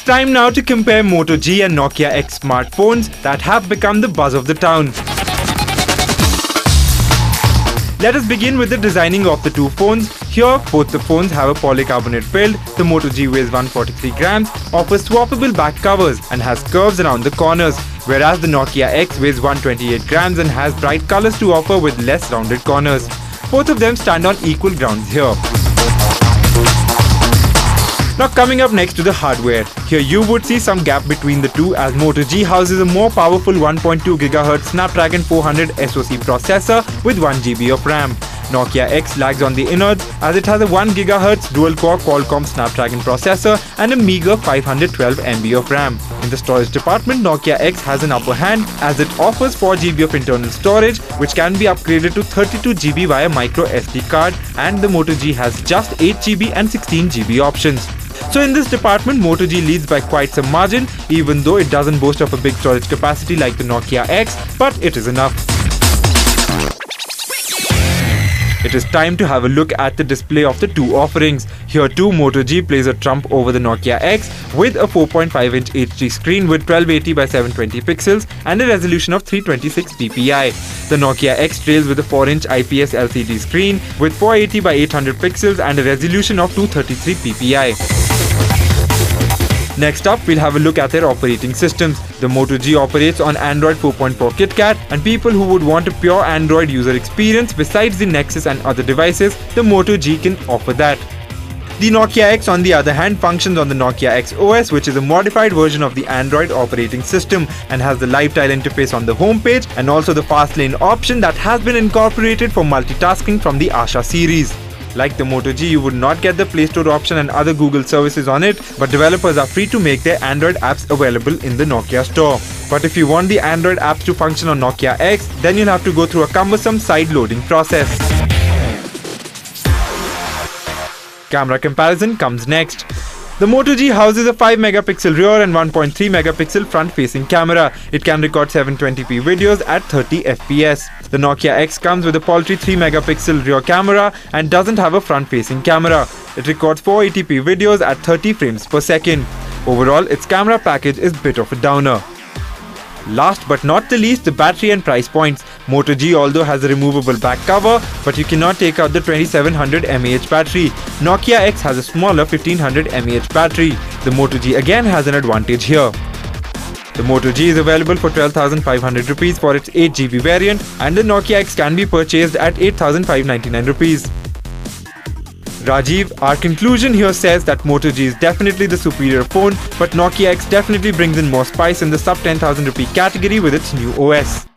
It's time now to compare Moto G and Nokia X smartphones that have become the buzz of the town. Let us begin with the designing of the two phones. Here, both the phones have a polycarbonate build. The Moto G weighs 143 grams, offers swappable back covers and has curves around the corners, whereas the Nokia X weighs 128 grams and has bright colors to offer with less rounded corners. Both of them stand on equal grounds here. Now coming up next to the hardware. Here you would see some gap between the two as Moto G houses a more powerful 1.2 GHz Snapdragon 400 SoC processor with 1 GB of RAM. Nokia X lags on the innards as it has a 1 GHz dual-core Qualcomm Snapdragon processor and a meager 512 MB of RAM. In the storage department, Nokia X has an upper hand as it offers 4 GB of internal storage which can be upgraded to 32 GB via micro SD card, and the Moto G has just 8 GB and 16 GB options. So in this department, Moto G leads by quite some margin, even though it doesn't boast of a big storage capacity like the Nokia X, but it is enough. It is time to have a look at the display of the two offerings. Here too, Moto G plays a trump over the Nokia X with a 4.5-inch HD screen with 1280 by 720 pixels and a resolution of 326 ppi. The Nokia X trails with a 4-inch IPS LCD screen with 480 by 800 pixels and a resolution of 233 ppi. Next up, we'll have a look at their operating systems. The Moto G operates on Android 4.4 KitKat, and people who would want a pure Android user experience besides the Nexus and other devices, the Moto G can offer that. The Nokia X, on the other hand, functions on the Nokia X OS, which is a modified version of the Android operating system and has the live tile interface on the homepage and also the fast lane option that has been incorporated for multitasking from the Asha series. Like the Moto G, you would not get the Play Store option and other Google services on it, but developers are free to make their Android apps available in the Nokia store. But if you want the Android apps to function on Nokia X, then you'll have to go through a cumbersome side loading process. Camera comparison comes next. The Moto G houses a 5-megapixel rear and 1.3-megapixel front-facing camera. It can record 720p videos at 30 fps. The Nokia X comes with a paltry 3-megapixel rear camera and doesn't have a front-facing camera. It records 480p videos at 30 frames per second. Overall, its camera package is a bit of a downer. Last but not the least, the battery and price points. Moto G although has a removable back cover, but you cannot take out the 2700 mAh battery. Nokia X has a smaller 1500 mAh battery. The Moto G again has an advantage here. The Moto G is available for 12,500 rupees for its 8 GB variant, and the Nokia X can be purchased at 8,599 rupees. Rajiv, our conclusion here says that Moto G is definitely the superior phone, but Nokia X definitely brings in more spice in the sub 10,000 rupee category with its new OS.